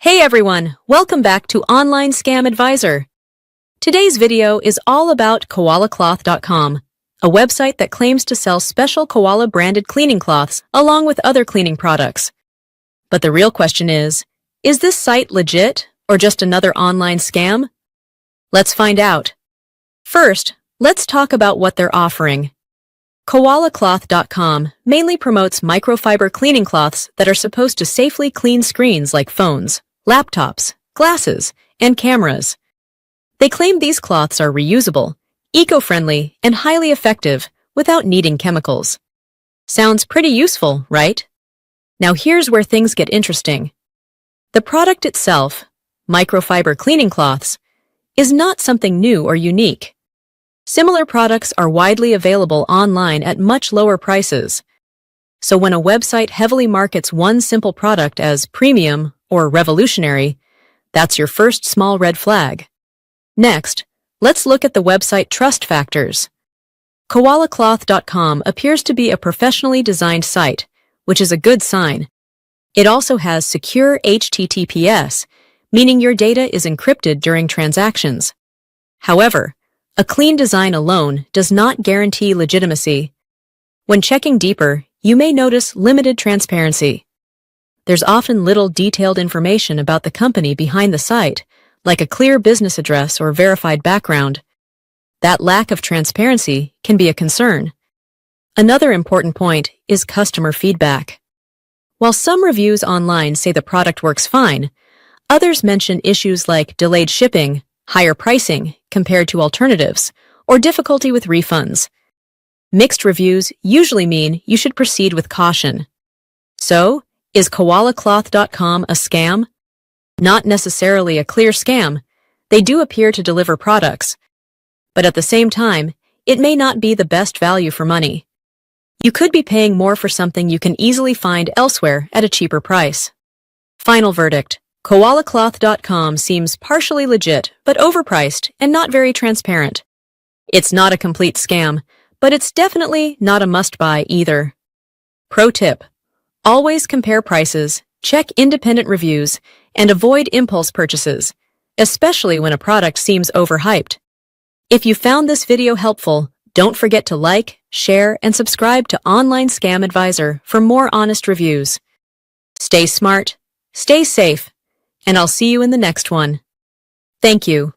Hey everyone, welcome back to Online Scam Advisor. Today's video is all about KoalaCloth.com, a website that claims to sell special koala branded cleaning cloths along with other cleaning products. But the real question is this site legit or just another online scam? Let's find out. First, let's talk about what they're offering. KoalaCloth.com mainly promotes microfiber cleaning cloths that are supposed to safely clean screens like phones, laptops, glasses, and cameras. They claim these cloths are reusable, eco-friendly, and highly effective without needing chemicals. Sounds pretty useful, right? Now here's where things get interesting. The product itself, microfiber cleaning cloths, is not something new or unique. Similar products are widely available online at much lower prices. So when a website heavily markets one simple product as premium or revolutionary, that's your first small red flag. Next, let's look at the website trust factors. KoalaCloth.com appears to be a professionally designed site, which is a good sign. It also has secure HTTPS, meaning your data is encrypted during transactions. However, a clean design alone does not guarantee legitimacy. When checking deeper, you may notice limited transparency. There's often little detailed information about the company behind the site, like a clear business address or verified background. That lack of transparency can be a concern. Another important point is customer feedback. While some reviews online say the product works fine, others mention issues like delayed shipping, higher pricing compared to alternatives, or difficulty with refunds. Mixed reviews usually mean you should proceed with caution. So, is KoalaCloth.com a scam? Not necessarily a clear scam. They do appear to deliver products. But at the same time, it may not be the best value for money. You could be paying more for something you can easily find elsewhere at a cheaper price. Final verdict. KoalaCloth.com seems partially legit, but overpriced and not very transparent. It's not a complete scam, but it's definitely not a must-buy either. Pro tip. Always compare prices, check independent reviews, and avoid impulse purchases, especially when a product seems overhyped. If you found this video helpful, don't forget to like, share, and subscribe to Online Scam Advisor for more honest reviews. Stay smart, stay safe, and I'll see you in the next one. Thank you.